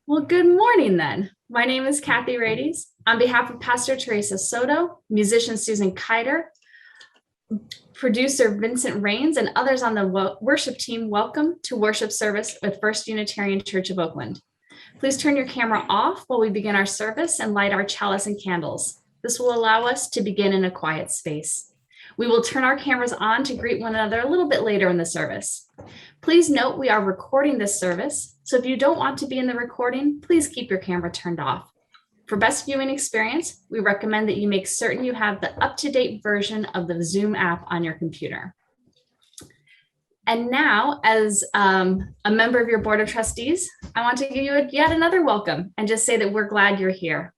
Well, good morning then. My name is Kathy Rades. On behalf of Pastor Teresa Soto, musician Susan Keiter, producer Vincent Rains, and others on the worship team, welcome to worship service with First Unitarian Church of Oakland. Please turn your camera off while we begin our service and light our chalice and candles. This will allow us to begin in a quiet space. We will turn our cameras on to greet one another a little bit later in the service. Please note we are recording this service, so if you don't want to be in the recording, please keep your camera turned off. For best viewing experience, we recommend that you make certain you have the up-to-date version of the Zoom app on your computer. And now, as a member of your Board of Trustees, I want to give you yet another welcome and just say that we're glad you're here.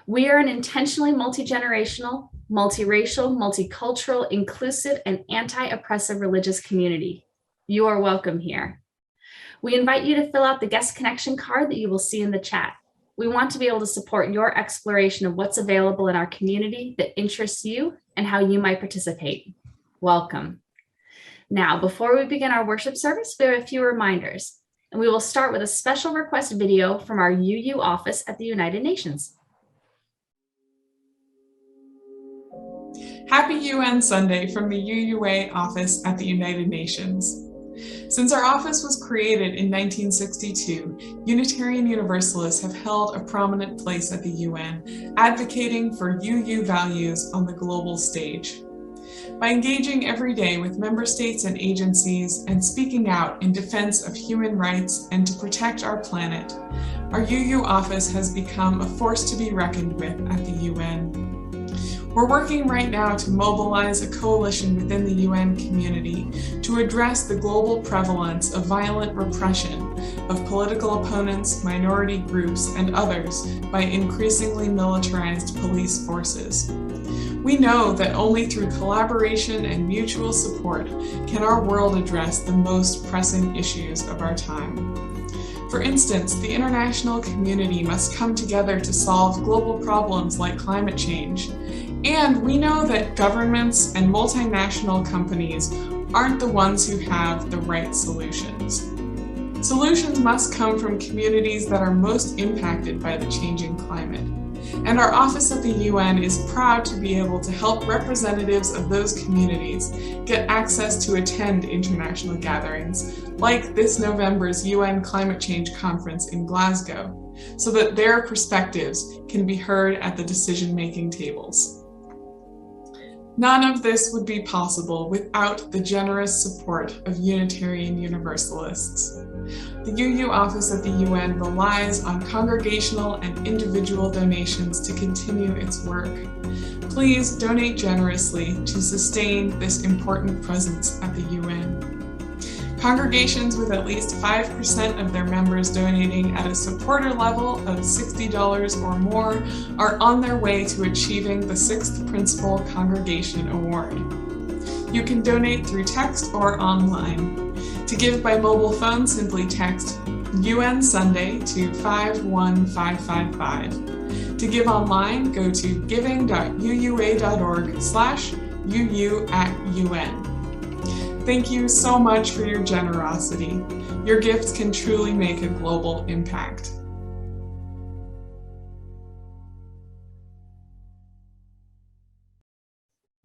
We are an intentionally multi-generational, multiracial, multicultural, inclusive, and anti-oppressive religious community. You are welcome here. We invite you to fill out the guest connection card that you will see in the chat. We want to be able to support your exploration of what's available in our community that interests you and how you might participate. Welcome. Now, before we begin our worship service, we have a few reminders, and we will start with a special request video from our UU office at the United Nations. Happy UN Sunday from the UUA office at the United Nations. Since our office was created in 1962, Unitarian Universalists have held a prominent place at the UN, advocating for UU values on the global stage. By engaging every day with member states and agencies and speaking out in defense of human rights and to protect our planet, our UU office has become a force to be reckoned with at the UN. We're working right now to mobilize a coalition within the UN community to address the global prevalence of violent repression of political opponents, minority groups, and others by increasingly militarized police forces. We know that only through collaboration and mutual support can our world address the most pressing issues of our time. For instance, the international community must come together to solve global problems like climate change. And we know that governments and multinational companies aren't the ones who have the right solutions. Solutions must come from communities that are most impacted by the changing climate. And our office at the UN is proud to be able to help representatives of those communities get access to attend international gatherings, like this November's UN Climate Change Conference in Glasgow, so that their perspectives can be heard at the decision-making tables. None of this would be possible without the generous support of Unitarian Universalists. The UU office at the UN relies on congregational and individual donations to continue its work. Please donate generously to sustain this important presence at the UN. Congregations with at least 5% of their members donating at a supporter level of $60 or more are on their way to achieving the 6th Principal Congregation Award. You can donate through text or online. To give by mobile phone, simply text UN Sunday to 51555. To give online, go to giving.uua.org/UU@UN. Thank you so much for your generosity. Your gifts can truly make a global impact.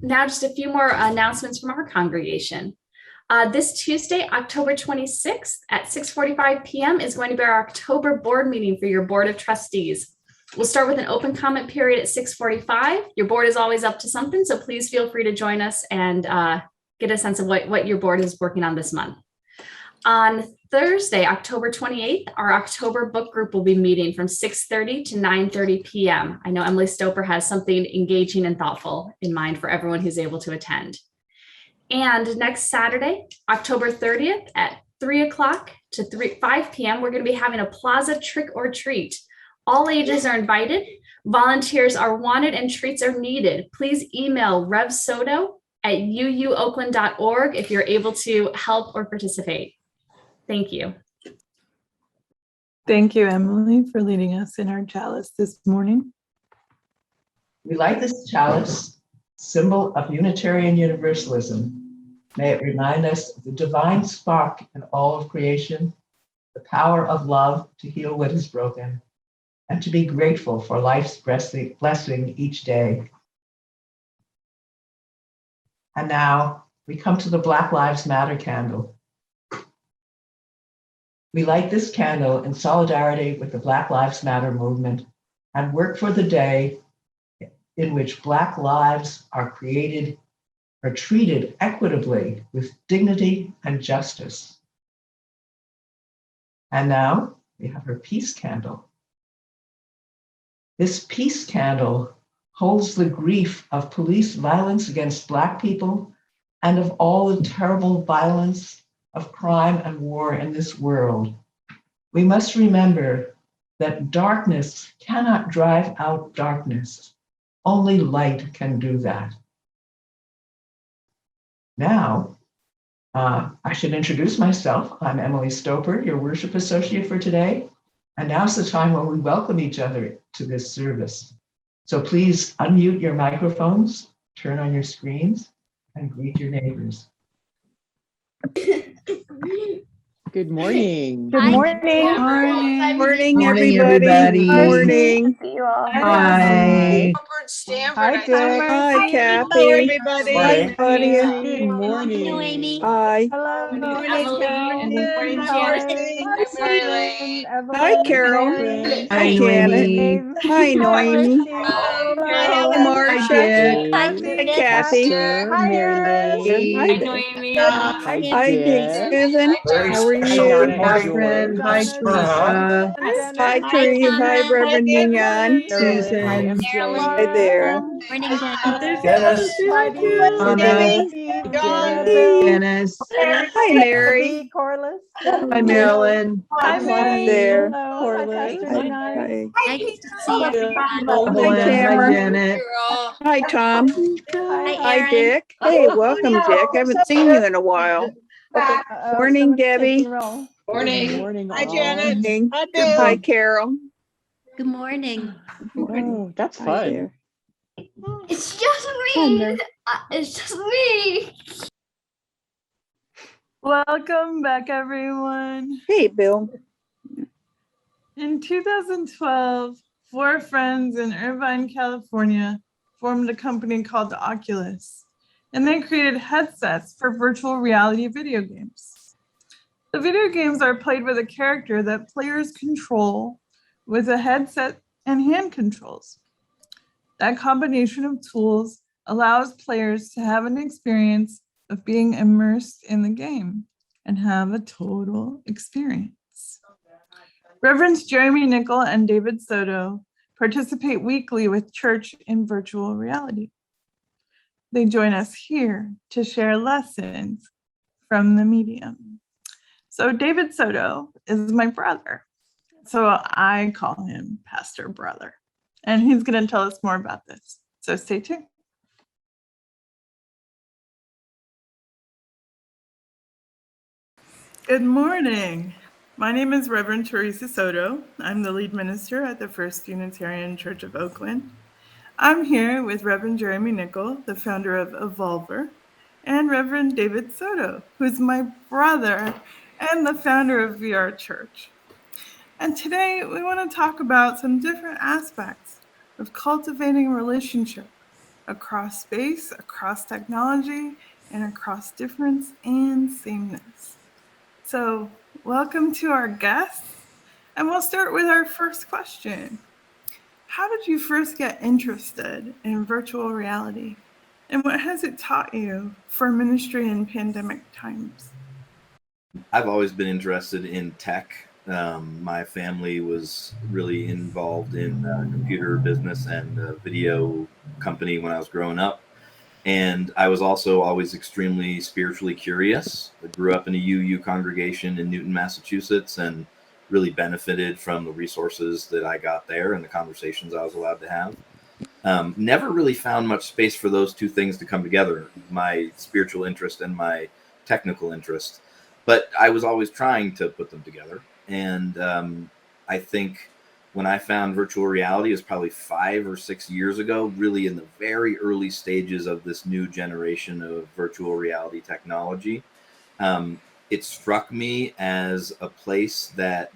Now, just a few more announcements from our congregation. This Tuesday, October 26th at 6:45 p.m. is going to be our October board meeting for your Board of Trustees. We'll start with an open comment period at 6:45. Your board is always up to something, so please feel free to join us and get a sense of what your board is working on this month. On Thursday, October 28th, our October book group will be meeting from 6:30 to 9:30 p.m. I know Emily Stoper has something engaging and thoughtful in mind for everyone who's able to attend. And next Saturday, October 30th at 3 o'clock to 5 p.m., we're going to be having a plaza trick or treat. All ages are invited. Volunteers are wanted and treats are needed. Please email revsoto@uuoakland.org if you're able to help or participate. Thank you. Thank you, Emily, for leading us in our chalice this morning. We light this chalice, symbol of Unitarian Universalism. May it remind us of the divine spark in all of creation the power of love to heal what is broken, and to be grateful for life's blessing each day. And now we come to the Black Lives Matter candle. We light this candle in solidarity with the Black Lives Matter movement and work for the day in which Black lives are treated equitably with dignity and justice. And now we have our peace candle. This peace candle holds the grief of police violence against Black people and of all the terrible violence of crime and war in this world. We must remember that darkness cannot drive out darkness. Only light can do that. Now, I should introduce myself. I'm Emily Stoper, your worship associate for today. And now's the time when we welcome each other to this service. So please unmute your microphones, turn on your screens, and greet your neighbors. Good morning. Good morning. Morning, everybody. Morning. Hi. Hi, Dick. Hi, Kathy. Hello, everybody. Morning. Hi, Claudia. Good morning. Hello, Amy. Hi. Hello. Good morning, Emily. Hi, Carol. Friends. Hi, Hi, Janet. Noemi. Hi, Noemi. Hi, Hi, Marcia. Hi, Hi, Kathy. Pastor Mary Hi, Lynn. Noemi. Hi, Dick. Susan. Very How are special you? morning, my friend. Hi, Teresa. Hi, Teresa. Hi, Reverend Ninan. Susan. Hi there. Dennis. Anna. Dennis. Hi, Mary. Hi, Marilyn. Hi there. Corliss. Hi. Nice to see everyone. Evelyn. Hi, Tamara. Janet. Hi, Tom. Hi, Hi, Aaron. Dick. Hey, welcome, Dick. I haven't seen you in a while. Morning, Debbie. Good morning. Hi, all. Morning. Hi, Carol. Good morning. Oh, that's Hi fun. there. It's just Hi, me. Mary. It's just me. Welcome back, everyone. Hey, Bill. In 2012, 4 friends in Irvine, California formed a company called the Oculus, and they created headsets for virtual reality video games. The video games are played with a character that players control with a headset and hand controls. That combination of tools allows players to have an experience of being immersed in the game and have a total experience. Reverends Jeremy Nickel and David Soto participate weekly with church in virtual reality. They join us here to share lessons from the medium. So David Soto is my brother. So I call him Pastor Brother. And he's going to tell us more about this. So stay tuned. Good morning. My name is Reverend Teresa Soto. I'm the lead minister at the First Unitarian Church of Oakland. I'm here with Reverend Jeremy Nickel, the founder of Evolver, and Reverend David Soto, who's my brother and the founder of VR Church. And today we want to talk about some different aspects of cultivating a relationship across space, across technology, and across difference and sameness. So welcome to our guests, and we'll start with our first question. How did you first get interested in virtual reality, and what has it taught you for ministry in pandemic times? I've always been interested in tech. My family was really involved in computer business and video company when I was growing up. And I was also always extremely spiritually curious. I grew up in a UU congregation in Newton, Massachusetts, and really benefited from the resources that I got there and the conversations I was allowed to have. Never really found much space for those two things to come together, my spiritual interest and my technical interest. But I was always trying to put them together. And I think when I found virtual reality is probably 5 or 6 years ago, really in the very early stages of this new generation of virtual reality technology. it struck me as a place that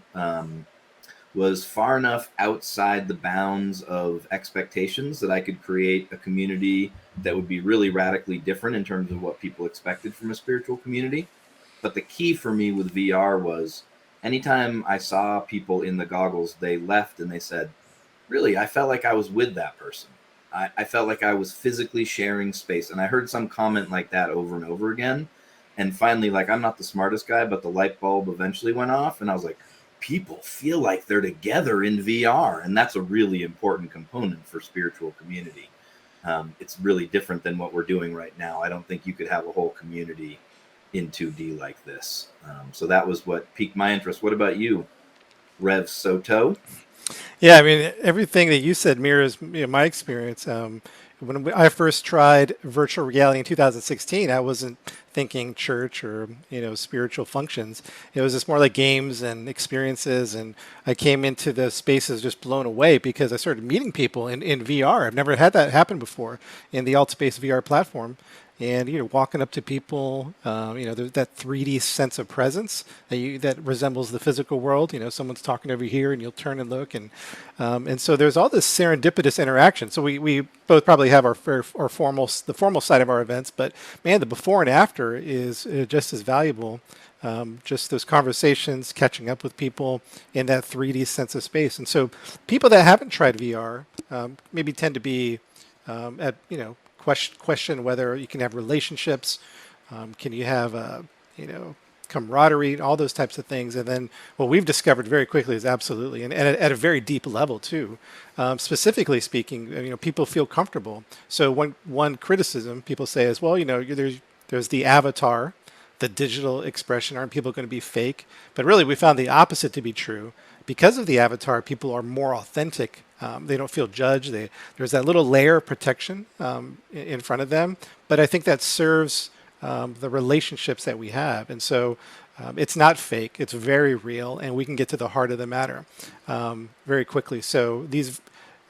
was far enough outside the bounds of expectations that I could create a community that would be really radically different in terms of what people expected from a spiritual community. But the key for me with VR was anytime I saw people in the goggles, they left and they said, really, I felt like I was with that person. I felt like I was physically sharing space. And I heard some comment like that over and over again. And finally, like, I'm not the smartest guy, but the light bulb eventually went off. And I was like, people feel like they're together in VR. And that's a really important component for spiritual community. It's really different than what we're doing right now. I don't think you could have a whole community in 2D like this. So that was what piqued my interest. What about you, Rev Soto? Yeah, I mean, everything that you said mirrors my experience. When I first tried virtual reality in 2016, I wasn't thinking church or spiritual functions. It was just more like games and experiences, and I came into the spaces just blown away because I started meeting people in VR. I've never had that happen before in the AltSpace VR platform. And walking up to people, there's that 3D sense of presence that resembles the physical world. Someone's talking over here, and you'll turn and look, and so there's all this serendipitous interaction. So we both probably have our formal side of our events, but man, the before and after is just as valuable. Just those conversations, catching up with people in that 3D sense of space. And so people that haven't tried VR maybe tend to be at question whether you can have relationships, can you have camaraderie, all those types of things. And then what we've discovered very quickly is absolutely, and at a very deep level too. Specifically speaking, people feel comfortable. So one criticism people say is, well, there's the avatar, the digital expression. Aren't people going to be fake? But really, we found the opposite to be true. Because of the avatar, people are more authentic. They don't feel judged. There's that little layer of protection in front of them. But I think that serves the relationships that we have. And so it's not fake. It's very real. And we can get to the heart of the matter very quickly. So these,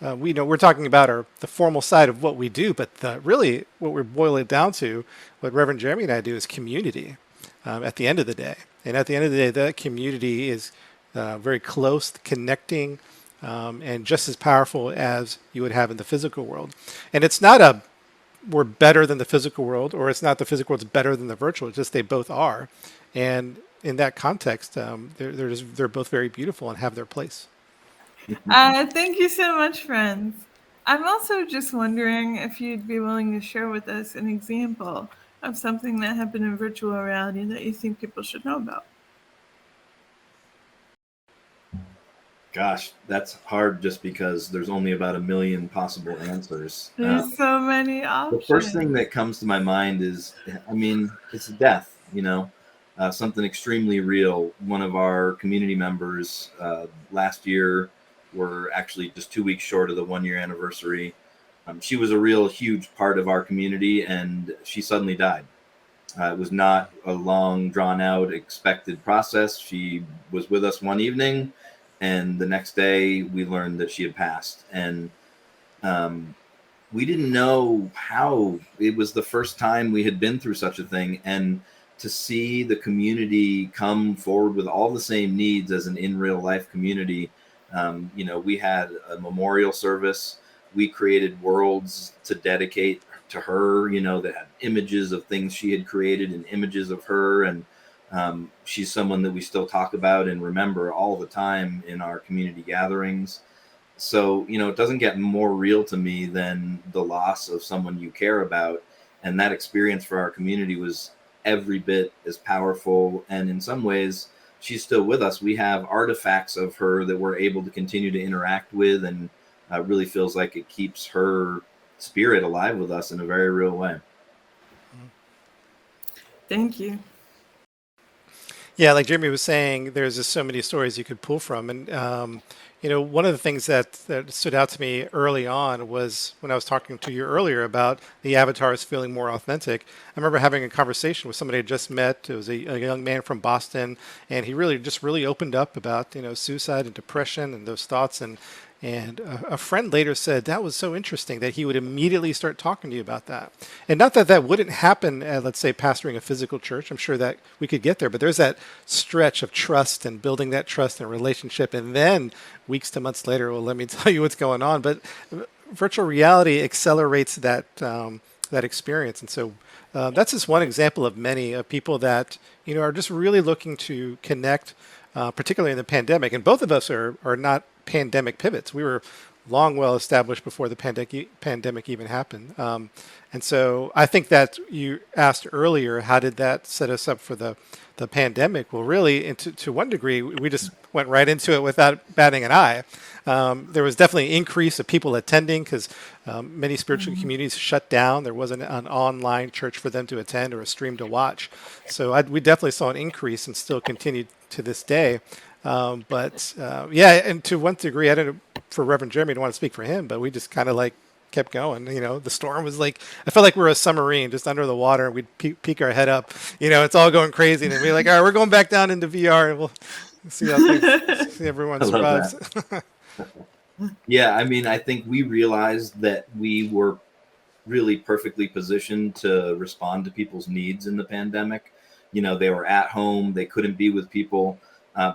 we're talking about the formal side of what we do. But really what we're boiling it down to, what Reverend Jeremy and I do, is community at the end of the day. And at the end of the day, that community is very close, connecting, and just as powerful as you would have in the physical world. And it's not we're better than the physical world, or it's not the physical world's better than the virtual. It's just they both are. And in that context, they're both very beautiful and have their place. Thank you so much, friends. I'm also just wondering if you'd be willing to share with us an example of something that happened in virtual reality that you think people should know about. Gosh, that's hard just because there's only about a million possible answers. There's so many options. The first thing that comes to my mind is, it's death, something extremely real. One of our community members last year, were actually just 2 weeks short of the 1 year anniversary. She was a real huge part of our community, and she suddenly died. It was not a long, drawn out, expected process. She was with us one evening, and the next day we learned that she had passed. And we didn't know how. It was the first time we had been through such a thing. And to see the community come forward with all the same needs as an in real life community, we had a memorial service. We created worlds to dedicate to her, that had images of things she had created and images of her. And she's someone that we still talk about and remember all the time in our community gatherings. So, it doesn't get more real to me than the loss of someone you care about. And that experience for our community was every bit as powerful. And in some ways, she's still with us. We have artifacts of her that we're able to continue to interact with, and really feels like it keeps her spirit alive with us in a very real way. Thank you. Yeah, like Jeremy was saying, there's just so many stories you could pull from. And, one of the things that stood out to me early on was when I was talking to you earlier about the avatars feeling more authentic. I remember having a conversation with somebody I just met. It was a young man from Boston, and he really opened up about suicide and depression and those thoughts. And a friend later said that was so interesting that he would immediately start talking to you about that. And not that that wouldn't happen at, let's say, pastoring a physical church. I'm sure that we could get there, but there's that stretch of trust and building that trust and relationship. And then weeks to months later, well, let me tell you what's going on. But virtual reality accelerates that experience. And so that's just one example of many of people that, are just really looking to connect, particularly in the pandemic. And both of us are not pandemic pivots. We were long well established before the pandemic even happened. And so I think that you asked earlier, how did that set us up for the pandemic? Well, really, to one degree, we just went right into it without batting an eye. There was definitely an increase of people attending because many spiritual communities shut down. There wasn't an online church for them to attend or a stream to watch. So we definitely saw an increase and still continue to this day. Yeah, and to one degree, I don't know, for Reverend Jeremy, I don't want to speak for him, but we just kind of kept going. The storm was I felt like we were a submarine just under the water, and we'd peek our head up. It's all going crazy, and then we're like, all right, we're going back down into VR, and we'll see how see everyone survives. Yeah, I think we realized that we were really perfectly positioned to respond to people's needs in the pandemic. They were at home, they couldn't be with people.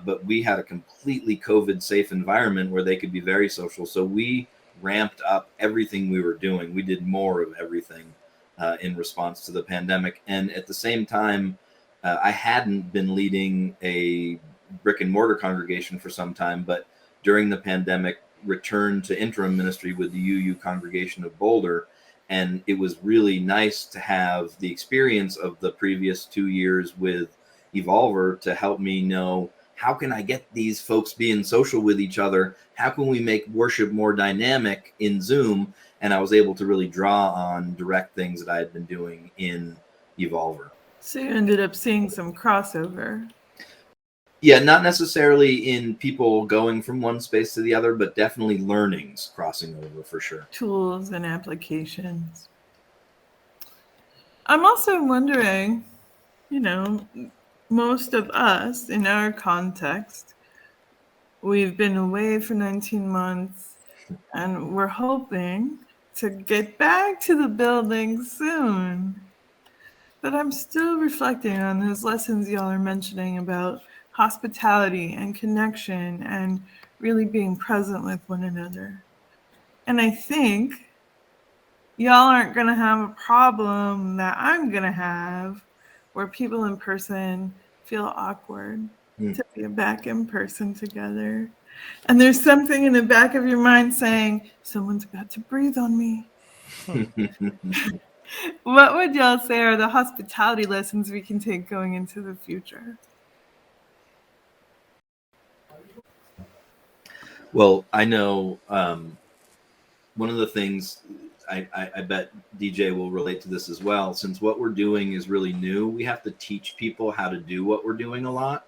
But we had a completely COVID-safe environment where they could be very social. So we ramped up everything we were doing. We did more of everything in response to the pandemic. And at the same time, I hadn't been leading a brick and mortar congregation for some time, but during the pandemic, returned to interim ministry with the UU congregation of Boulder. And it was really nice to have the experience of the previous 2 years with Evolver to help me know, how can I get these folks being social with each other? How can we make worship more dynamic in Zoom? And I was able to really draw on direct things that I had been doing in Evolver. So you ended up seeing some crossover. Yeah, not necessarily in people going from one space to the other, but definitely learnings crossing over for sure. Tools and applications. I'm also wondering, most of us in our context, we've been away for 19 months and we're hoping to get back to the building soon. But I'm still reflecting on those lessons y'all are mentioning about hospitality and connection and really being present with one another. And I think y'all aren't going to have a problem that I'm going to have where people in person feel awkward to be back in person together. And there's something in the back of your mind saying, someone's about to breathe on me. What would y'all say are the hospitality lessons we can take going into the future? Well, I know one of the things, I bet DJ will relate to this as well. Since what we're doing is really new, we have to teach people how to do what we're doing a lot.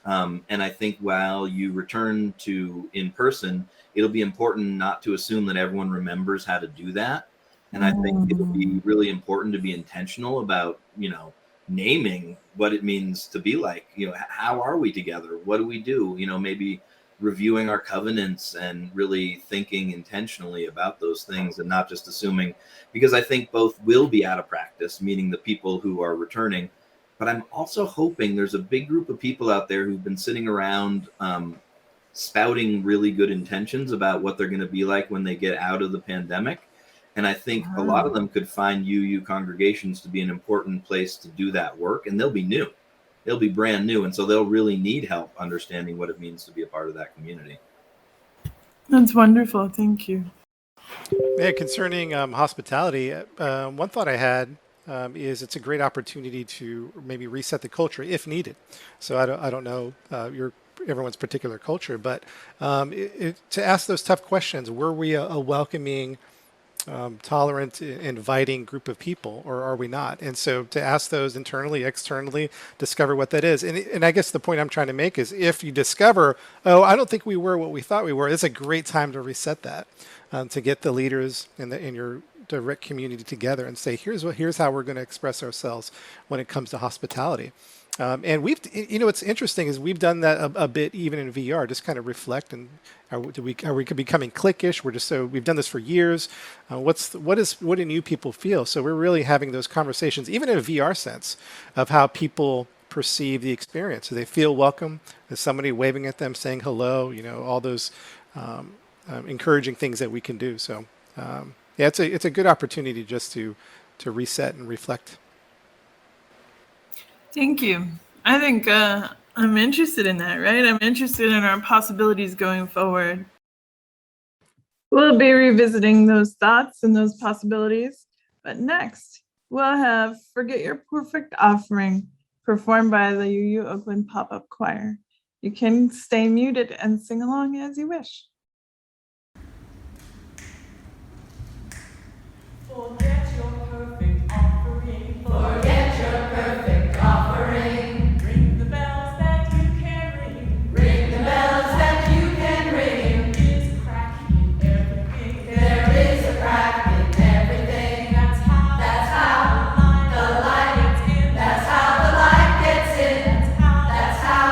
And I think while you return to in person, it'll be important not to assume that everyone remembers how to do that. And I think it'll be really important to be intentional about, naming what it means to be like, how are we together? What do we do? Maybe reviewing our covenants and really thinking intentionally about those things and not just assuming, because I think both will be out of practice, meaning the people who are returning. But I'm also hoping there's a big group of people out there who've been sitting around spouting really good intentions about what they're going to be like when they get out of the pandemic. And I think a lot of them could find UU congregations to be an important place to do that work. And they'll be new. They'll be brand new. And so they'll really need help understanding what it means to be a part of that community. That's wonderful. Thank you. Yeah, concerning hospitality, one thought I had is it's a great opportunity to maybe reset the culture if needed. So I don't know everyone's particular culture, but to ask those tough questions: were we a welcoming tolerant, inviting group of people, or are we not? And so to ask those internally, externally, discover what that is. And I guess the point I'm trying to make is if you discover, oh, I don't think we were what we thought we were, it's a great time to reset that, to get the leaders in your direct community together and say, here's how we're going to express ourselves when it comes to hospitality. And what's interesting is we've done that a bit even in VR, just kind of reflect and are we becoming cliquish? We've done this for years. What do new people feel? So we're really having those conversations, even in a VR sense, of how people perceive the experience. Do they feel welcome? Is somebody waving at them, saying hello? All those encouraging things that we can do. So it's a good opportunity just to reset and reflect. Thank you. I think I'm interested in that, right? I'm interested in our possibilities going forward. We'll be revisiting those thoughts and those possibilities. But next, we'll have Forget Your Perfect Offering, performed by the UU Oakland Pop-Up Choir. You can stay muted and sing along as you wish. Forget your perfect offering. Forget your perfect offering. Ring the bells that you can ring. Ring the bells that you can ring. There is a crack in everything. There is a crack in everything. That's how the light gets in. That's how the light gets in. That's how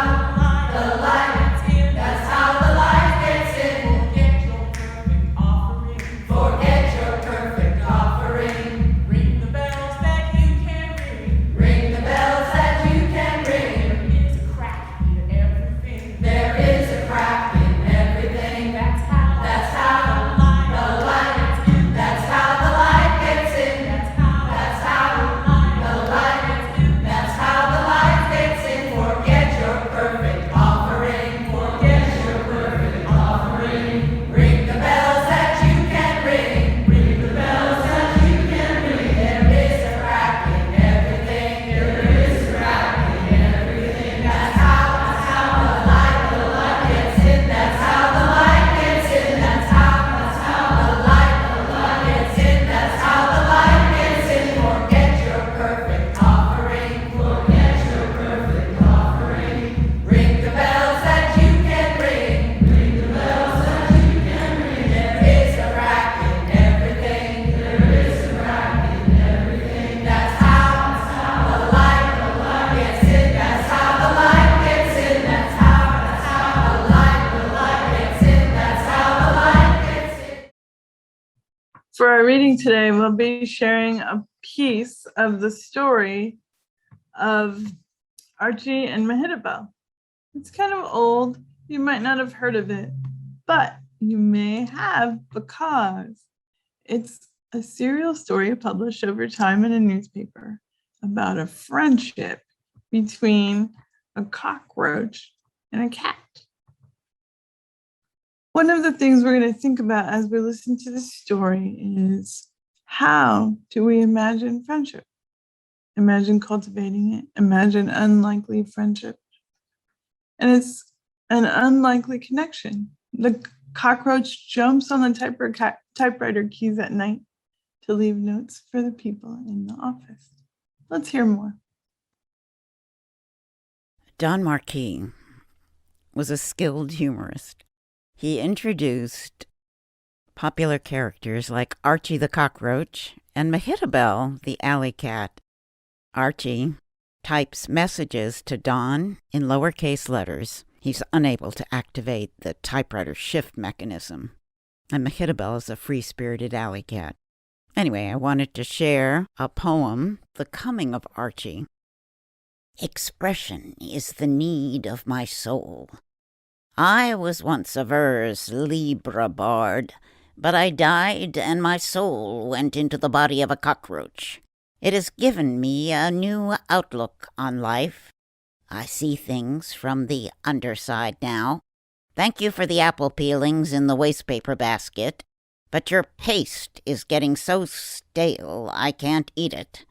the light gets in. That's how the light gets in. Forget your perfect offering. Forget your perfect offering. Ring the bells that you can ring. Ring the bells that you can ring. There is a crack in everything. There is a crack in everything. That's how the light gets in. That's how the light gets in. That's how the light gets in. That's how the light gets in. Forget your perfect offering. Forget your perfect offering. Ring the bells that you can ring. Ring the bells that you can ring. There is a crack in everything. There is a crack in everything. That's how the light gets in. That's how the light gets in. That's how the light gets in. That's how the light gets in. Forget your perfect offering. Forget your perfect offering. Ring the bells that you can ring. Ring the bells that you can ring. There is a crack in everything. There is a crack in everything. That's how the light gets in. That's how the light gets in. That's how the light gets in. That's how the light gets in. For our reading today, we'll be sharing a piece of the story of Archie and Mahitabel. It's kind of old. You might not have heard of it, but you may have because it's a serial story published over time in a newspaper about a friendship between a cockroach and a cat. One of the things we're going to think about as we listen to the story is how do we imagine friendship? Imagine cultivating it. Imagine unlikely friendship. And it's an unlikely connection. The cockroach jumps on the typewriter keys at night to leave notes for the people in the office. Let's hear more. Don Marquis was a skilled humorist. He introduced popular characters like Archie the cockroach and Mahitabel the alley cat. Archie types messages to Don in lowercase letters. He's unable to activate the typewriter shift mechanism. And Mahitabel is a free-spirited alley cat. Anyway, I wanted to share a poem, The Coming of Archie. Expression is the need of my soul. I was once a vers libre bard, but I died and my soul went into the body of a cockroach. It has given me a new outlook on life. I see things from the underside now. Thank you for the apple peelings in the wastepaper basket, but your paste is getting so stale I can't eat it.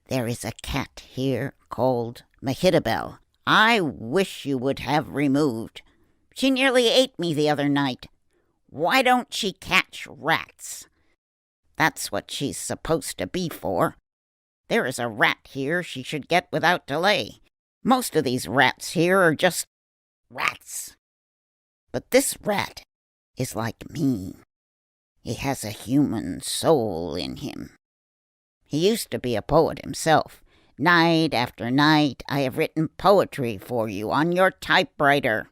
There is a cat here called Mahitabel. I wish you would have removed. She nearly ate me the other night. Why don't she catch rats? That's what she's supposed to be for. There is a rat here she should get without delay. Most of these rats here are just rats. But this rat is like me. He has a human soul in him. He used to be a poet himself. Night after night, I have written poetry for you on your typewriter.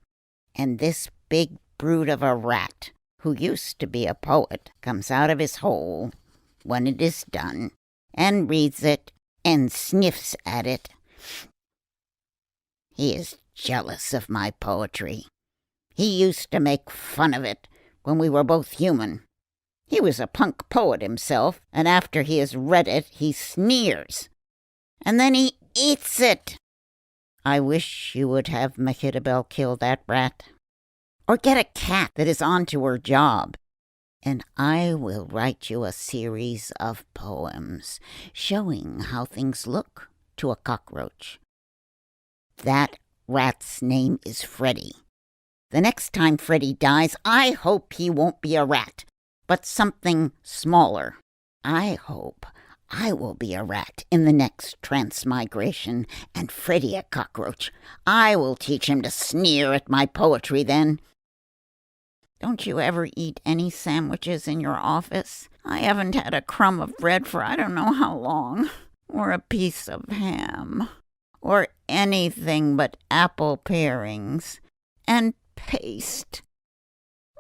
And this big brute of a rat, who used to be a poet, comes out of his hole when it is done, and reads it, and sniffs at it. He is jealous of my poetry. He used to make fun of it when we were both human. He was a punk poet himself, and after he has read it, he sneers. And then he eats it. I wish you would have Mahitabel kill that rat. Or get a cat that is on to her job. And I will write you a series of poems showing how things look to a cockroach. That rat's name is Freddy. The next time Freddy dies, I hope he won't be a rat, but something smaller. I hope I will be a rat in the next transmigration, and Freddy a cockroach. I will teach him to sneer at my poetry then. Don't you ever eat any sandwiches in your office? I haven't had a crumb of bread for I don't know how long. Or a piece of ham. Or anything but apple parings. And paste.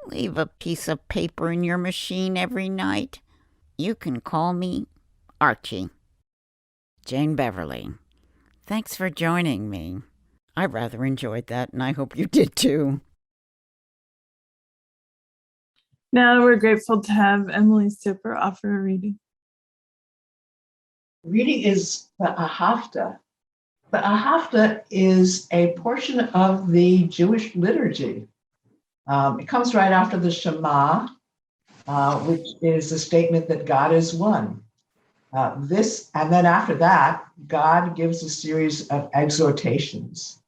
Leave a piece of paper in your machine every night. You can call me Archie. Jane Beverly. Thanks for joining me. I rather enjoyed that, and I hope you did too. Now we're grateful to have Emily Super offer a reading. Reading is the Ahafta. The Ahafta is a portion of the Jewish liturgy. It comes right after the Shema, which is a statement that God is one. And then after that, God gives a series of exhortations.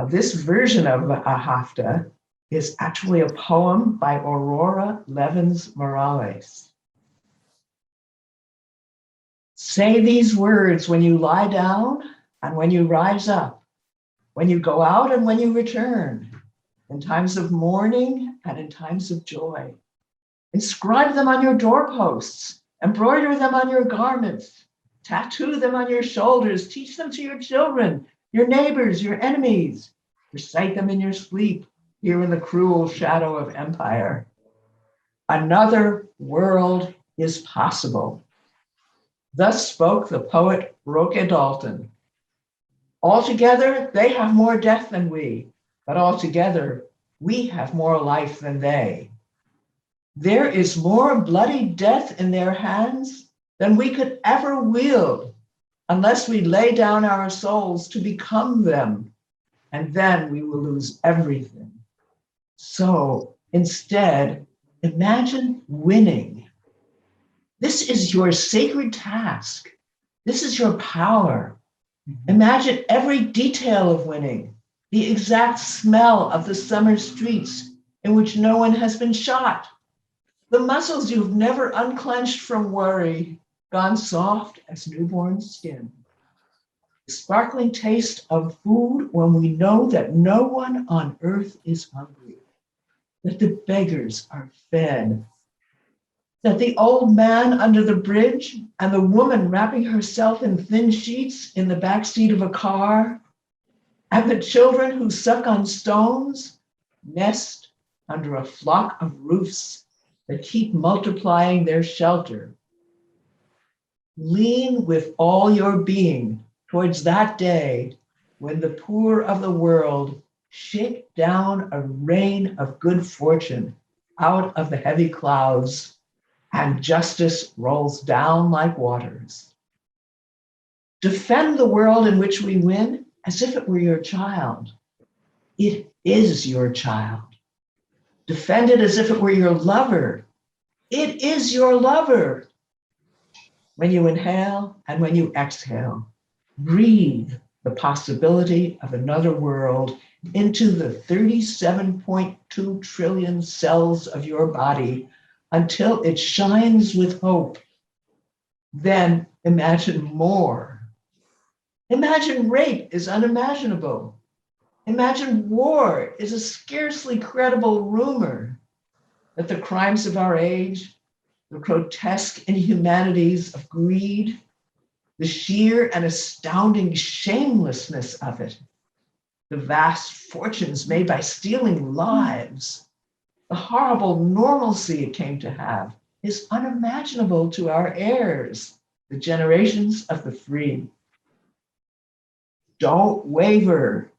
This version of the Ahafta is actually a poem by Aurora Levins Morales. Say these words when you lie down and when you rise up, when you go out and when you return, in times of mourning and in times of joy. Inscribe them on your doorposts, embroider them on your garments, tattoo them on your shoulders, teach them to your children, your neighbors, your enemies. Recite them in your sleep, here in the cruel shadow of empire. Another world is possible. Thus spoke the poet Roque Dalton. Altogether, they have more death than we, but altogether, we have more life than they. There is more bloody death in their hands than we could ever wield, unless we lay down our souls to become them, and then we will lose everything. So instead, imagine winning. This is your sacred task. This is your power. Imagine every detail of winning, the exact smell of the summer streets in which no one has been shot, the muscles you've never unclenched from worry, gone soft as newborn skin. The sparkling taste of food when we know that no one on earth is hungry, that the beggars are fed, that the old man under the bridge and the woman wrapping herself in thin sheets in the backseat of a car, and the children who suck on stones nest under a flock of roofs that keep multiplying their shelter. Lean with all your being towards that day when the poor of the world shake down a rain of good fortune out of the heavy clouds, and justice rolls down like waters. Defend the world in which we win as if it were your child. It is your child. Defend it as if it were your lover. It is your lover. When you inhale and when you exhale, breathe the possibility of another world into the 37.2 trillion cells of your body, until it shines with hope. Then imagine more. Imagine rape is unimaginable. Imagine war is a scarcely credible rumor. That the crimes of our age, the grotesque inhumanities of greed, the sheer and astounding shamelessness of it, the vast fortunes made by stealing lives, the horrible normalcy it came to have is unimaginable to our heirs, the generations of the free. Don't waver.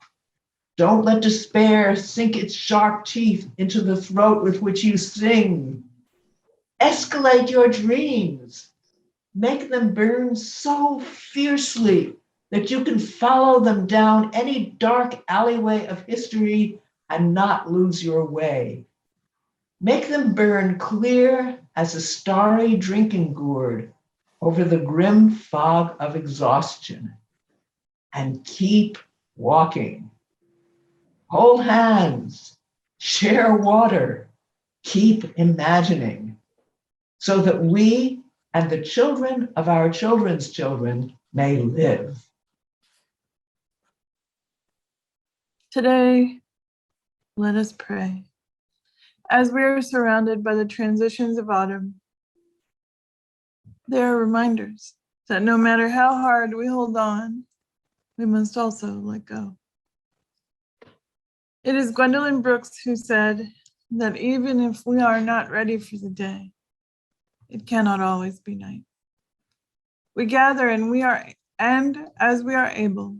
Don't let despair sink its sharp teeth into the throat with which you sing. Escalate your dreams. Make them burn so fiercely that you can follow them down any dark alleyway of history and not lose your way. Make them burn clear as a starry drinking gourd over the grim fog of exhaustion. And keep walking. Hold hands, share water, keep imagining, so that we and the children of our children's children may live. Today, let us pray. As we are surrounded by the transitions of autumn, there are reminders that no matter how hard we hold on, we must also let go. It is Gwendolyn Brooks who said that even if we are not ready for the day, it cannot always be night. We gather and as we are able,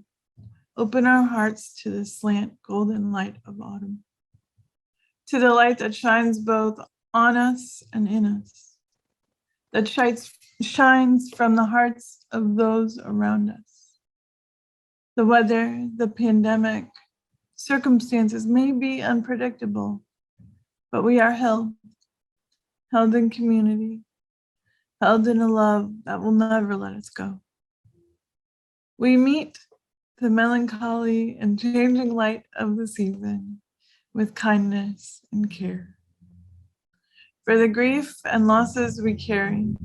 open our hearts to the slant golden light of autumn, to the light that shines both on us and in us, that shines from the hearts of those around us. The weather, the pandemic, circumstances may be unpredictable, but we are held in community, held in a love that will never let us go. We meet the melancholy and changing light of the season with kindness and care. For the grief and losses we carry,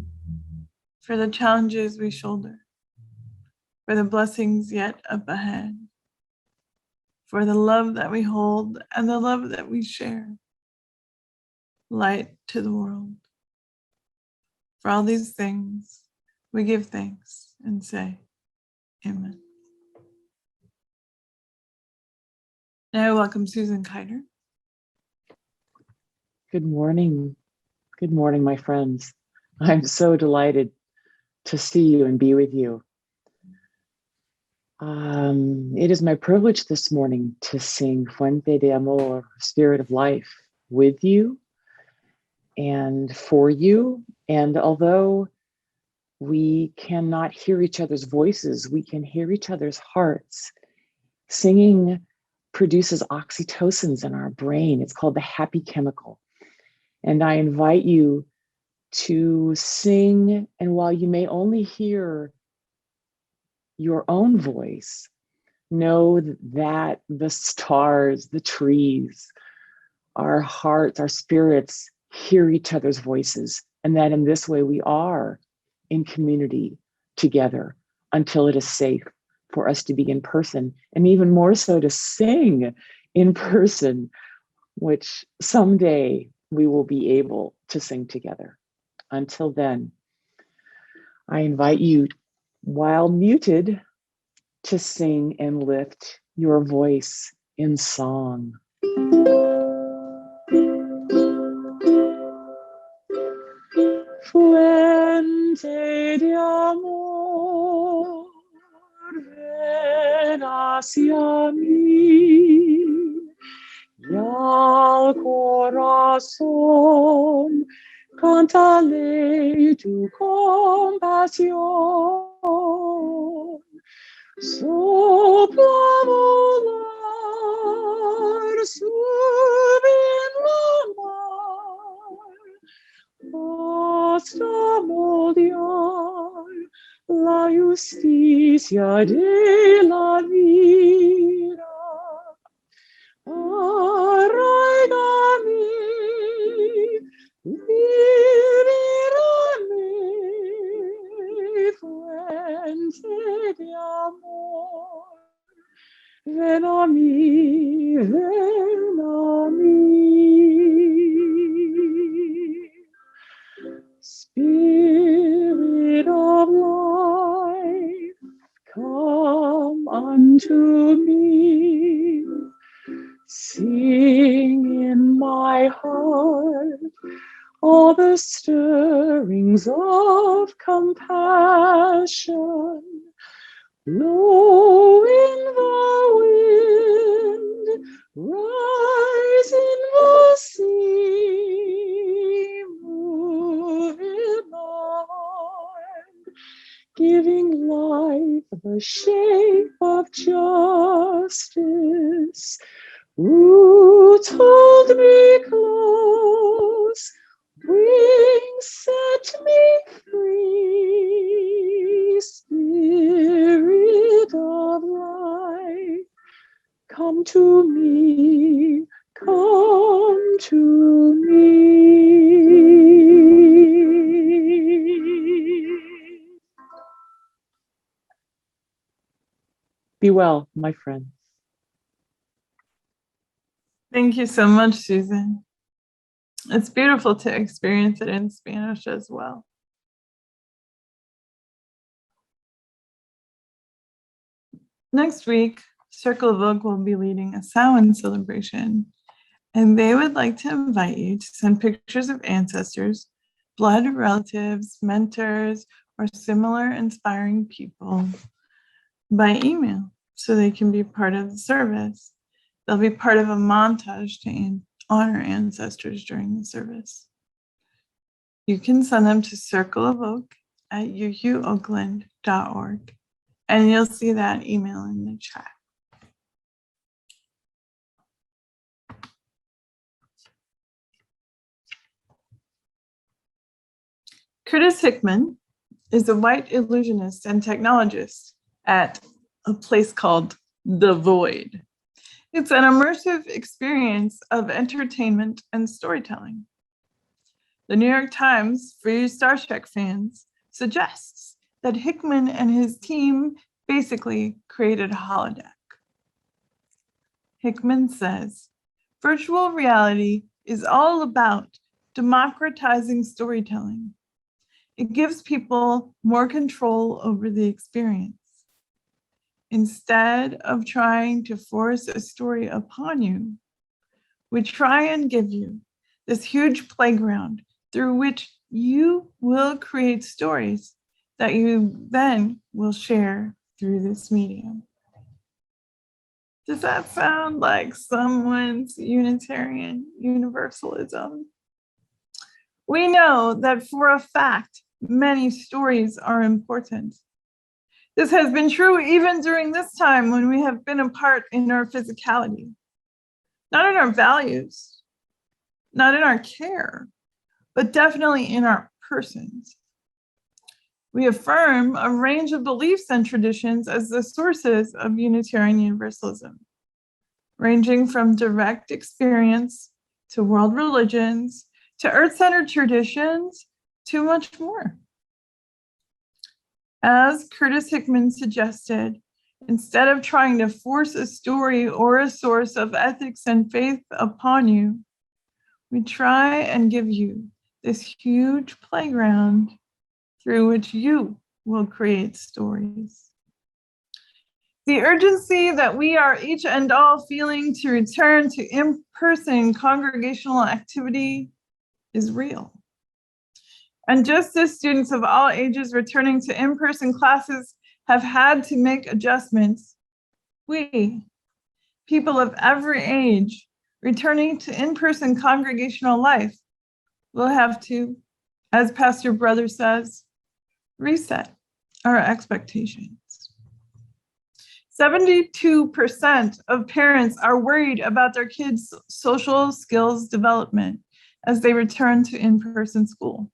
for the challenges we shoulder, for the blessings yet up ahead, for the love that we hold and the love that we share, light to the world. For all these things, we give thanks and say, Amen. Now I welcome Susan Keiter. Good morning. Good morning, my friends. I'm so delighted to see you and be with you. It is my privilege this morning to sing Fuente de Amor, Spirit of Life, with you and for you. And although we cannot hear each other's voices, we can hear each other's hearts. Singing produces oxytocins in our brain. It's called the happy chemical. And I invite you to sing, and while you may only hear your own voice, know that the stars, the trees, our hearts, our spirits hear each other's voices, and that in this way we are in community together until it is safe for us to be in person, and even more so to sing in person, which someday we will be able to sing together. Until then, I invite you, while muted, to sing and lift your voice in song. Fuente de amor, ven hacia mí, y al corazón cántale tu compasión. Sopla volar, sube en la mar, hasta moldear la justicia de la vida. Arraigami, come to me. Sing in my heart all the stirrings of compassion. Blow in the wind, rise in the sea, move in the heart, giving life the shape of justice. Roots hold me close, wings set me free. Spirit of life, come to me, come to me. Be well, my friends. Thank you so much, Susan. It's beautiful to experience it in Spanish as well. Next week, Circle of Oak will be leading a Samhain celebration, and they would like to invite you to send pictures of ancestors, blood relatives, mentors, or similar inspiring people by email so they can be part of the service. They'll be part of a montage to honor ancestors during the service. You can send them to circleofoak@uuoakland.org, and you'll see that email in the chat. Curtis Hickman is a white illusionist and technologist at a place called The Void. It's an immersive experience of entertainment and storytelling. The New York Times, for you Star Trek fans, suggests that Hickman and his team basically created a holodeck. Hickman says, virtual reality is all about democratizing storytelling. It gives people more control over the experience. Instead of trying to force a story upon you, we try and give you this huge playground through which you will create stories that you then will share through this medium. Does that sound like someone's Unitarian Universalism? We know that for a fact, many stories are important. This has been true even during this time when we have been apart in our physicality, not in our values, not in our care, but definitely in our persons. We affirm a range of beliefs and traditions as the sources of Unitarian Universalism, ranging from direct experience to world religions, to earth-centered traditions, to much more. As Curtis Hickman suggested, instead of trying to force a story or a source of ethics and faith upon you, we try and give you this huge playground through which you will create stories. The urgency that we are each and all feeling to return to in-person congregational activity is real. And just as students of all ages returning to in-person classes have had to make adjustments, we, people of every age, returning to in-person congregational life, will have to, as Pastor Brother says, reset our expectations. 72% of parents are worried about their kids' social skills development as they return to in-person school.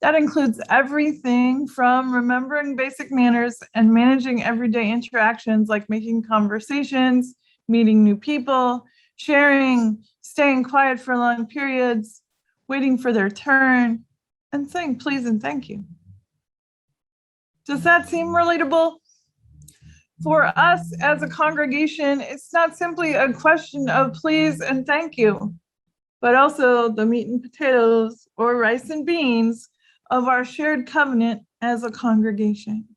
That includes everything from remembering basic manners and managing everyday interactions like making conversations, meeting new people, sharing, staying quiet for long periods, waiting for their turn, and saying please and thank you. Does that seem relatable? For us as a congregation, it's not simply a question of please and thank you, but also the meat and potatoes or rice and beans of our shared covenant as a congregation.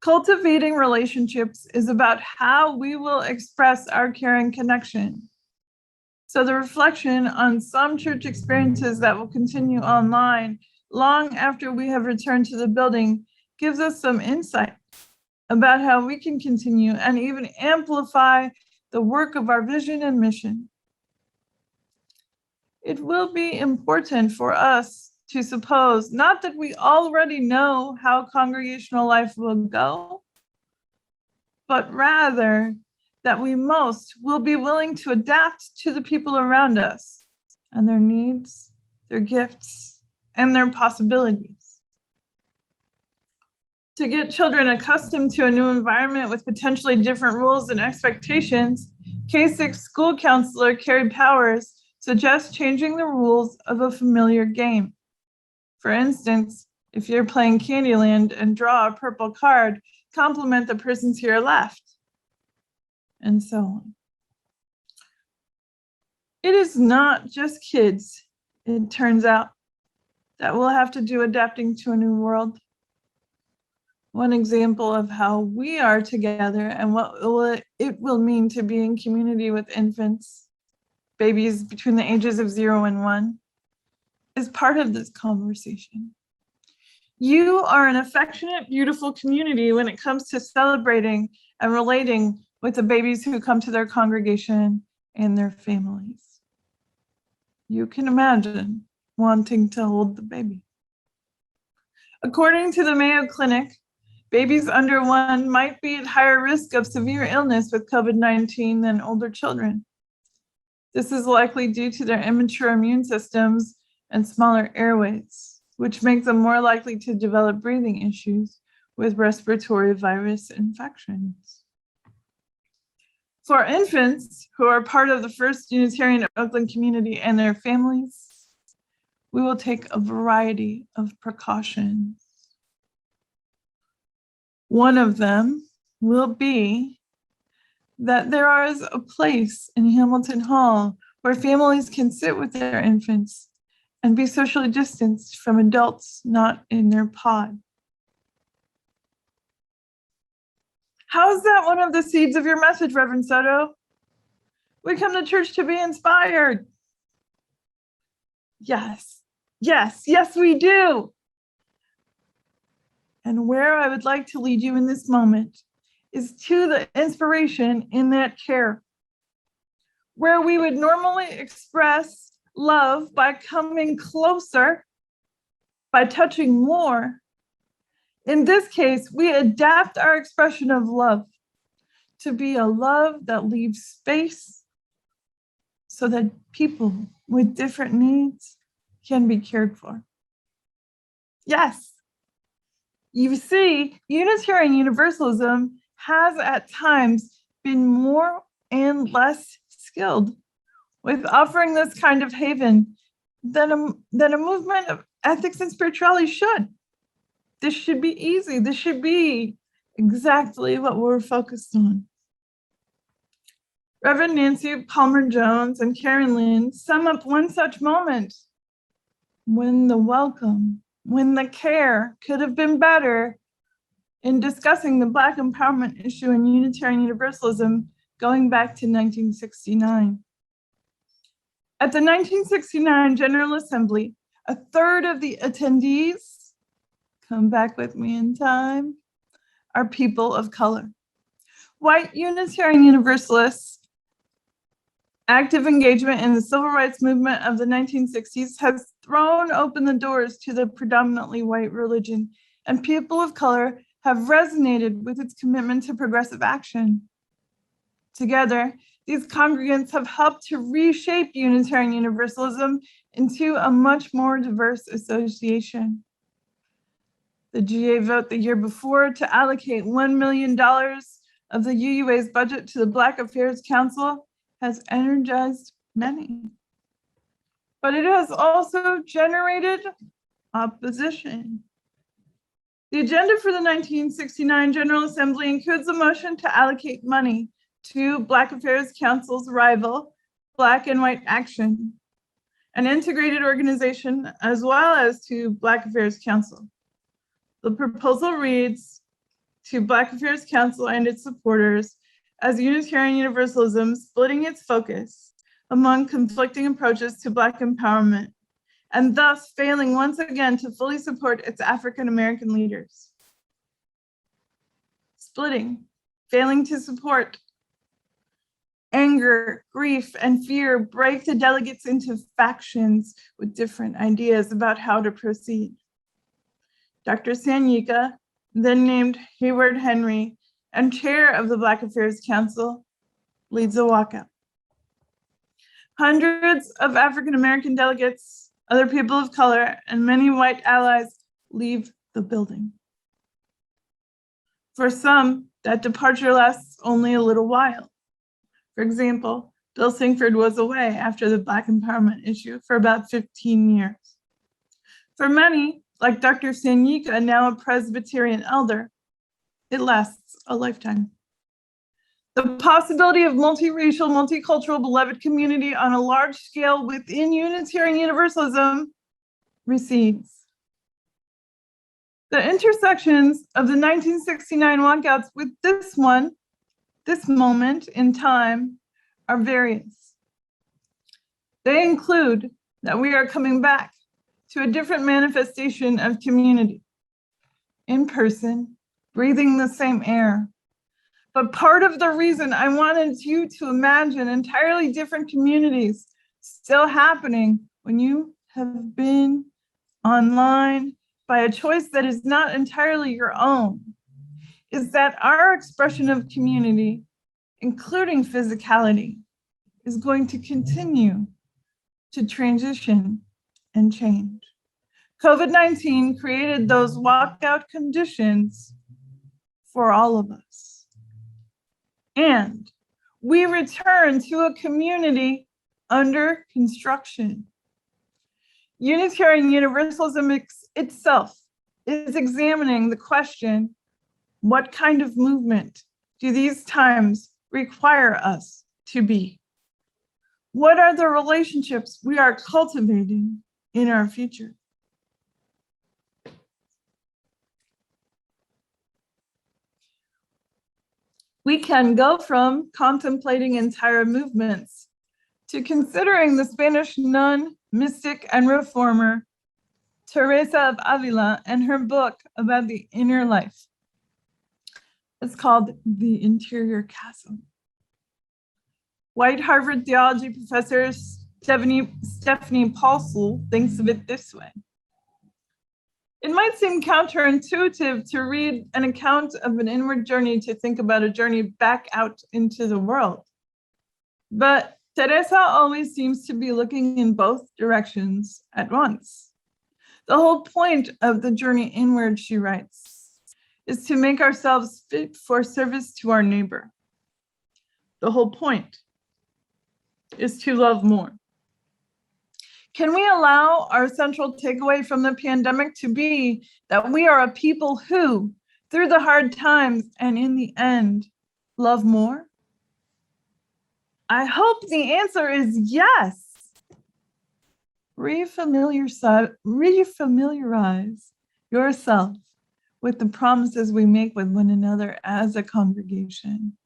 Cultivating relationships is about how we will express our care and connection. So the reflection on some church experiences that will continue online long after we have returned to the building gives us some insight about how we can continue and even amplify the work of our vision and mission. It will be important for us to suppose not that we already know how congregational life will go, but rather that we most will be willing to adapt to the people around us and their needs, their gifts, and their possibilities. To get children accustomed to a new environment with potentially different rules and expectations, K-6 school counselor Carrie Powers suggests changing the rules of a familiar game. For instance, if you're playing Candyland and draw a purple card, compliment the person to your left, and so on. It is not just kids, it turns out, that will have to do adapting to a new world. One example of how we are together and what it will mean to be in community with infants, babies between the ages of 0 and 1, is part of this conversation. You are an affectionate, beautiful community when it comes to celebrating and relating with the babies who come to their congregation and their families. You can imagine wanting to hold the baby. According to the Mayo Clinic, babies under 1 might be at higher risk of severe illness with COVID-19 than older children. This is likely due to their immature immune systems and smaller airways, which make them more likely to develop breathing issues with respiratory virus infections. For infants who are part of the First Unitarian Oakland community and their families, we will take a variety of precautions. One of them will be that there is a place in Hamilton Hall where families can sit with their infants and be socially distanced from adults not in their pod. How is that one of the seeds of your message, Reverend Soto? We come to church to be inspired. Yes, yes, yes, we do. And where I would like to lead you in this moment is to the inspiration in that chair, where we would normally express love by coming closer, by touching more. In this case, we adapt our expression of love to be a love that leaves space so that people with different needs can be cared for. Yes, you see, Unitarian Universalism has at times been more and less skilled with offering this kind of haven than a movement of ethics and spirituality should. This should be easy. This should be exactly what we're focused on. Reverend Nancy Palmer-Jones and Karen Lynn sum up one such moment when the welcome, when the care could have been better in discussing the Black empowerment issue in Unitarian Universalism going back to 1969. At the 1969 General Assembly, a third of the attendees, come back with me in time, are people of color. White Unitarian Universalists' active engagement in the civil rights movement of the 1960s has thrown open the doors to the predominantly white religion, and people of color have resonated with its commitment to progressive action. Together, these congregants have helped to reshape Unitarian Universalism into a much more diverse association. The GA vote the year before to allocate $1 million of the UUA's budget to the Black Affairs Council has energized many. But it has also generated opposition. The agenda for the 1969 General Assembly includes a motion to allocate money to Black Affairs Council's rival, Black and White Action, an integrated organization, as well as to Black Affairs Council. The proposal reads, to Black Affairs Council and its supporters as Unitarian Universalism splitting its focus among conflicting approaches to Black empowerment, and thus failing once again to fully support its African American leaders. Splitting, failing to support. Anger, grief, and fear break the delegates into factions with different ideas about how to proceed. Dr. Sanyika, then named Hayward Henry and chair of the Black Affairs Council, leads a walkout. Hundreds of African American delegates, other people of color, and many white allies leave the building. For some, that departure lasts only a little while. For example, Bill Singford was away after the Black empowerment issue for about 15 years. For many, like Dr. Sanyika, now a Presbyterian elder, it lasts a lifetime. The possibility of multiracial, multicultural, beloved community on a large scale within Unitarian Universalism recedes. The intersections of the 1969 walkouts with this moment in time, are various. They include that we are coming back to a different manifestation of community, in person, breathing the same air. But part of the reason I wanted you to imagine entirely different communities still happening when you have been online by a choice that is not entirely your own is that our expression of community, including physicality, is going to continue to transition and change. COVID-19 created those walkout conditions for all of us. And we return to a community under construction. Unitarian Universalism itself is examining the question, what kind of movement do these times require us to be? What are the relationships we are cultivating in our future? We can go from contemplating entire movements to considering the Spanish nun, mystic, and reformer, Teresa of Avila, and her book about the inner life. It's called The Interior Chasm. White Harvard theology professor Stephanie Paulsell thinks of it this way. It might seem counterintuitive to read an account of an inward journey to think about a journey back out into the world. But Teresa always seems to be looking in both directions at once. The whole point of the journey inward, she writes, is to make ourselves fit for service to our neighbor. The whole point is to love more. Can we allow our central takeaway from the pandemic to be that we are a people who, through the hard times and in the end, love more? I hope the answer is yes. Refamiliarize yourself with the promises we make with one another as a congregation.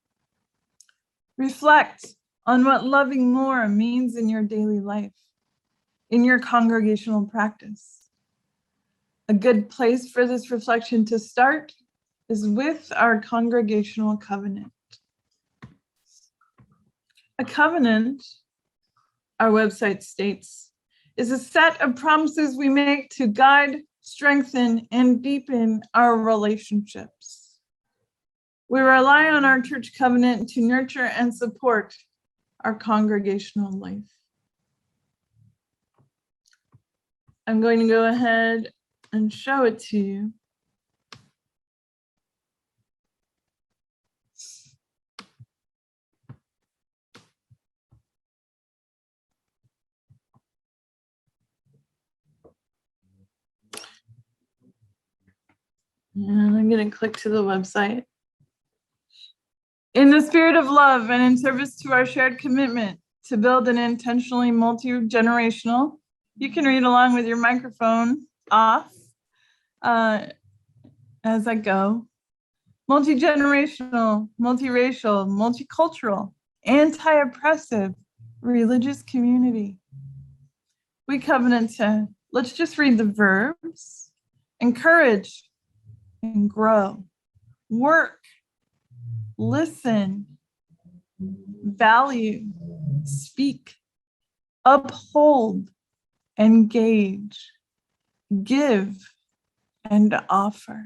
Reflect on what loving more means in your daily life, in your congregational practice. A good place for this reflection to start is with our congregational covenant. A covenant, our website states, is a set of promises we make to guide, strengthen, and deepen our relationships. We rely on our church covenant to nurture and support our congregational life. I'm going to go ahead and show it to you. And I'm going to click to the website. In the spirit of love and in service to our shared commitment to build an intentionally multi-generational, you can read along with your microphone off as I go. multi-generational, multiracial, multicultural, anti-oppressive religious community. We covenant to, let's just read the verbs: encourage and grow, work, listen, value, speak, uphold, engage, give, and offer.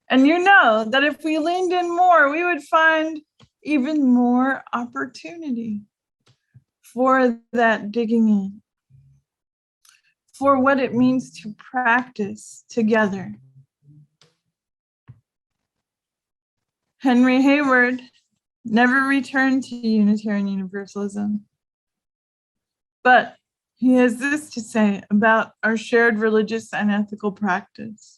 And you know that if we leaned in more, we would find even more opportunity for that digging in, for what it means to practice together. Henry Hayward never returned to Unitarian Universalism, but he has this to say about our shared religious and ethical practice.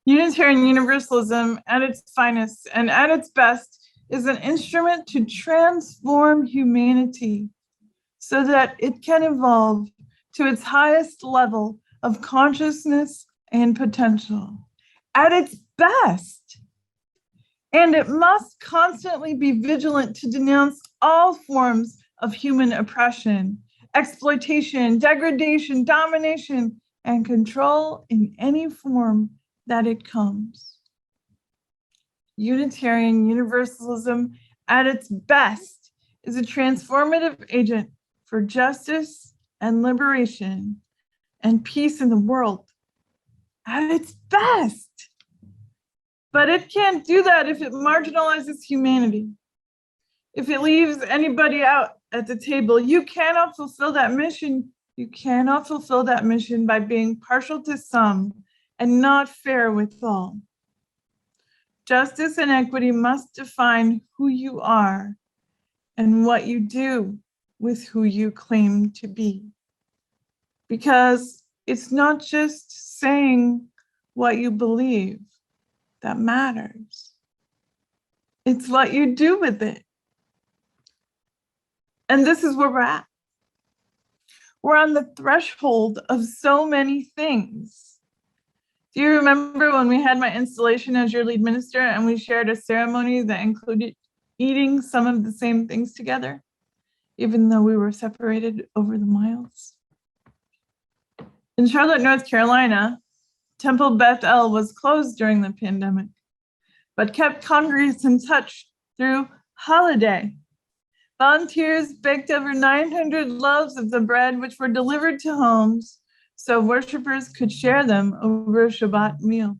Unitarian Universalism at its finest and at its best is an instrument to transform humanity so that it can evolve to its highest level of consciousness and potential. At its best. And it must constantly be vigilant to denounce all forms of human oppression, exploitation, degradation, domination, and control in any form that it comes. Unitarian Universalism at its best is a transformative agent for justice and liberation and peace in the world. At its best. But it can't do that if it marginalizes humanity. If it leaves anybody out at the table, you cannot fulfill that mission. You cannot fulfill that mission by being partial to some and not fair with all. Justice and equity must define who you are and what you do with who you claim to be. Because it's not just saying what you believe that matters. It's what you do with it. And this is where we're at. We're on the threshold of so many things. Do you remember when we had my installation as your lead minister and we shared a ceremony that included eating some of the same things together, even though we were separated over the miles? In Charlotte, North Carolina, Temple Beth El was closed during the pandemic, but kept congregants in touch through holiday. Volunteers baked over 900 loaves of the bread, which were delivered to homes so worshipers could share them over a Shabbat meal.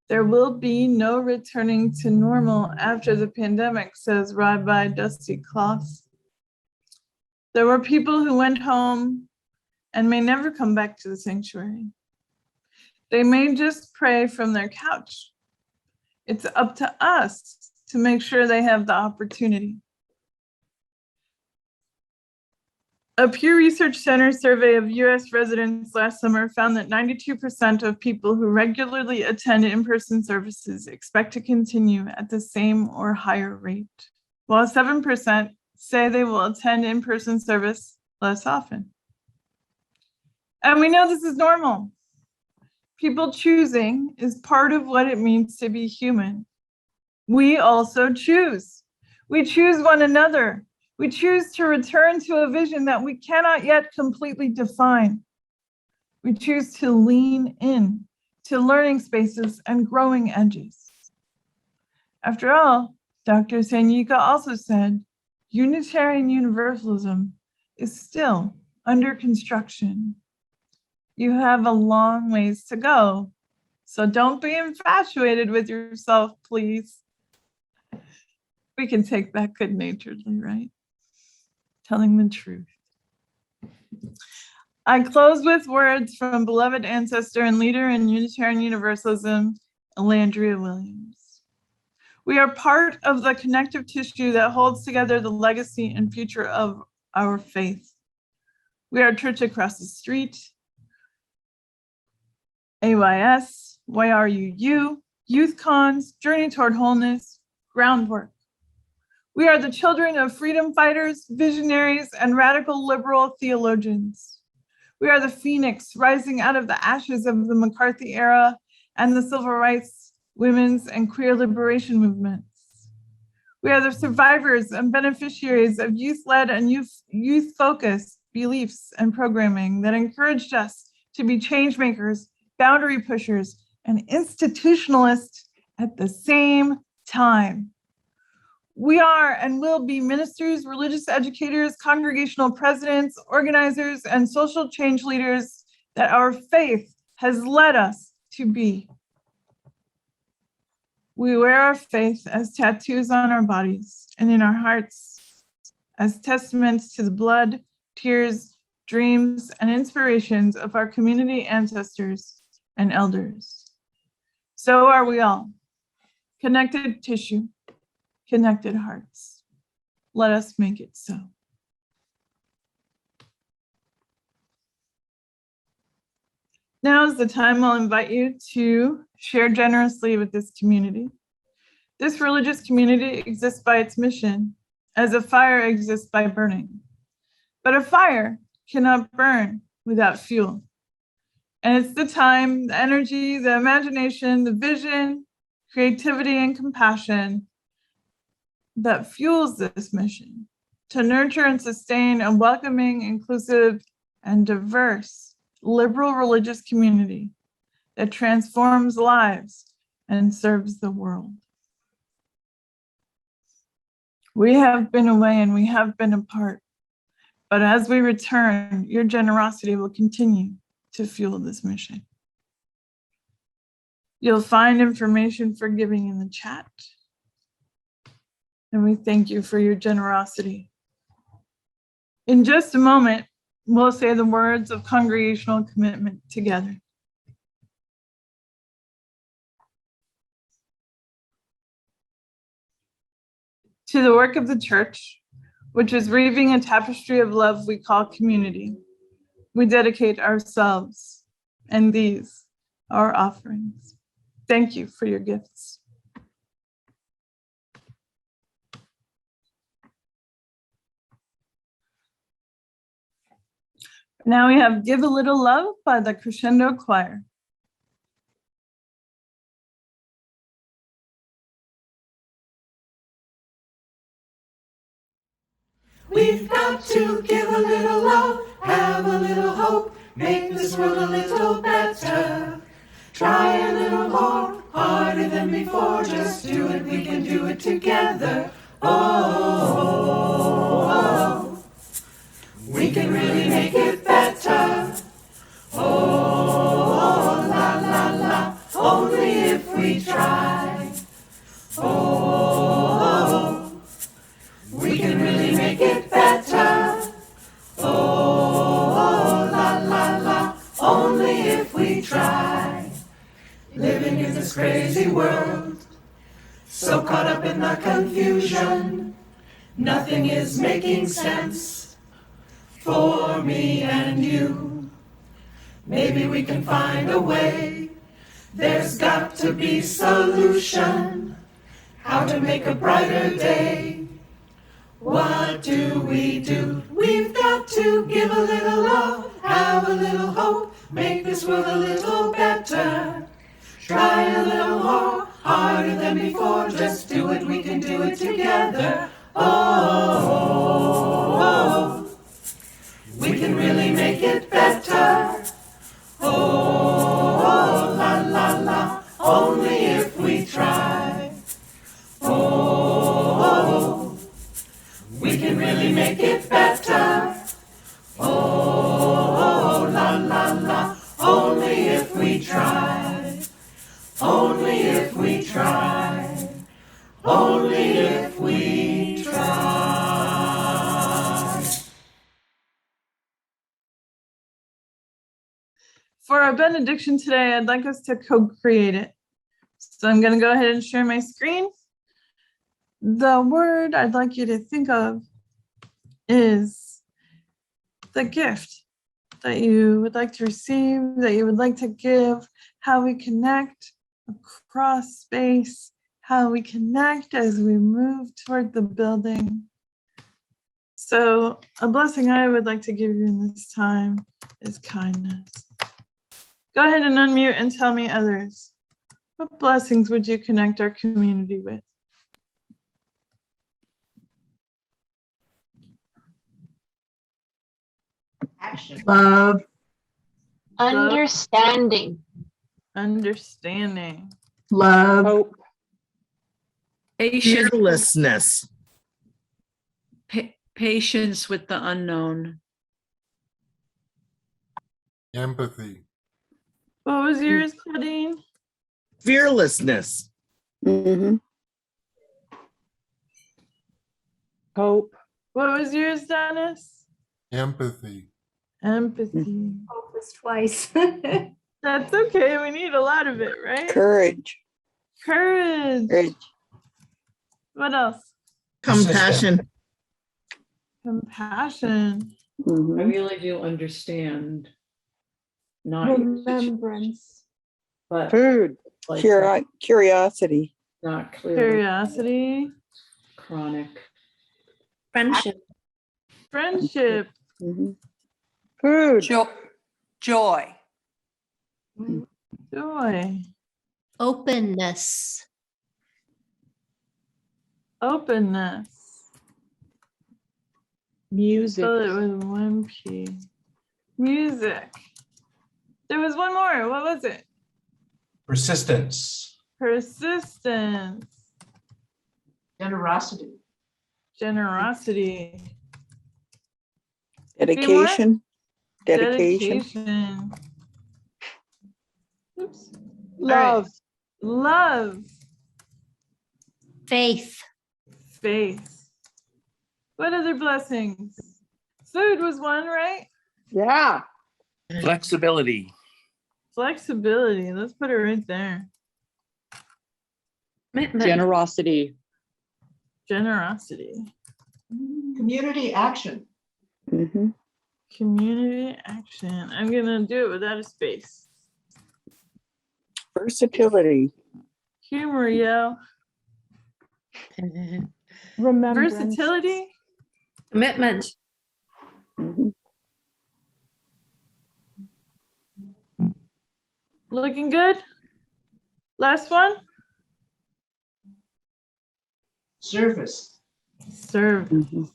There will be no returning to normal after the pandemic, says Rabbi Dusty Kloss. There were people who went home and may never come back to the sanctuary. They may just pray from their couch. It's up to us to make sure they have the opportunity. A Pew Research Center survey of US residents last summer found that 92% of people who regularly attend in-person services expect to continue at the same or higher rate, while 7% say they will attend in-person service less often. And we know this is normal. People choosing is part of what it means to be human. We also choose. We choose one another. We choose to return to a vision that we cannot yet completely define. We choose to lean in to learning spaces and growing edges. After all, Dr. Sanyika also said, Unitarian Universalism is still under construction. You have a long ways to go, so don't be infatuated with yourself, please. We can take that good-naturedly, right? Telling the truth. I close with words from beloved ancestor and leader in Unitarian Universalism, Elandria Williams. We are part of the connective tissue that holds together the legacy and future of our faith. We are church across the street, AYS, YRUU, Youth Cons, Journey Toward Wholeness, Groundwork. We are the children of freedom fighters, visionaries, and radical liberal theologians. We are the phoenix rising out of the ashes of the McCarthy era and the civil rights, women's, and queer liberation movements. We are the survivors and beneficiaries of youth-led and youth-focused beliefs and programming that encouraged us to be change makers, boundary pushers, and institutionalists at the same time. We are and will be ministers, religious educators, congregational presidents, organizers, and social change leaders that our faith has led us to be. We wear our faith as tattoos on our bodies and in our hearts as testaments to the blood, tears, dreams, and inspirations of our community ancestors and elders. So are we all, connected tissue, connected hearts. Let us make it so. Now is the time I'll invite you to share generously with this community. This religious community exists by its mission, as a fire exists by burning. But a fire cannot burn without fuel. And it's the time, the energy, the imagination, the vision, creativity, and compassion that fuels this mission to nurture and sustain a welcoming, inclusive, and diverse liberal religious community that transforms lives and serves the world. We have been away and we have been apart, but as we return, your generosity will continue to fuel this mission. You'll find information for giving in the chat, and we thank you for your generosity. In just a moment, we'll say the words of congregational commitment together. To the work of the church, which is weaving a tapestry of love we call community, we dedicate ourselves and these, our offerings. Thank you for your gifts. Now we have Give a Little Love by the Crescendo Choir. We've got to give a little love, have a little hope, make this world a little better. Try a little more, harder than before, just do it, we can do it together. Oh, we can really make it better. Oh, la, la, la, only if we try. Oh, we can really make it better. Oh, la, la, la, only if we try. Living in this crazy world, so caught up in the confusion, nothing is making sense for me and you. Maybe we can find a way, there's got to be solution, how to make a brighter day. What do? We've got to give a little love, have a little hope, make this world a little better. Try a little more, harder than before, just do it, we can do it together. Oh, we can really make it better. Oh, la, la, la, only if we try. Oh, we can really make it better. Oh, la, la, la, only if we try. Only if we try. Only if we try. For our benediction today, I'd like us to co-create it. So I'm going to go ahead and share my screen. The word I'd like you to think of is the gift that you would like to receive, that you would like to give, how we connect across space, how we connect as we move toward the building. So a blessing I would like to give you in this time is kindness. Go ahead and unmute and tell me others. What blessings would you connect our community with? Love, Understanding. Understanding. love, Hope. Patience, fearlessness, patience with the unknown. Empathy. What was yours, Claudine? fearlessness, Hope. What was yours, Dennis? Empathy. Empathy. Hope is twice. That's okay. We need a lot of it, right? courage, Courage. What else? compassion. Compassion. I Mhm. really do understand. Not Remembrance. but Food. like Curiosity, not clearly Curiosity. chronic. Friendship. Friendship. Mhm. Food. Joy. Joy. Openness. Openness. Music. Spell it with one P. Music. There was one more. What was it? Persistence. Persistence. Generosity. Generosity. dedication, Dedication. Oops. Love. Love. Faith. Faith. What other blessings? Food was one, right? Yeah. Flexibility. Flexibility. Let's put it right there. Generosity. Generosity. Community action. Mhm. Community action. I'm going to do it without a space. versatility, Humor, yo. Remembrance. Versatility. Commitment. Mhm. Looking good. Last one. Service. Serve. Mhm.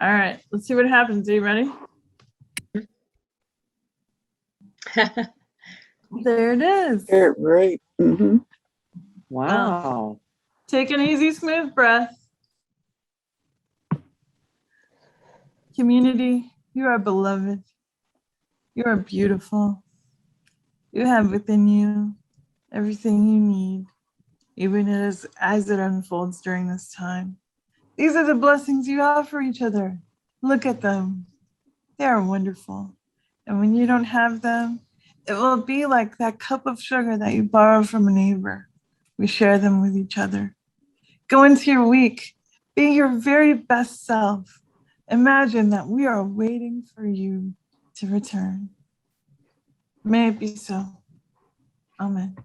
All right. Let's see what happens. Are you ready? There it is. You're right. Mhm. Wow. Take an easy, smooth breath. Community, you are beloved. You are beautiful. You have within you everything you need, even as it unfolds during this time. These are the blessings you offer each other. Look at them. They are wonderful. And when you don't have them, it will be like that cup of sugar that you borrow from a neighbor. We share them with each other. Go into your week. Be your very best self. Imagine that we are waiting for you to return. May it be so. Amen.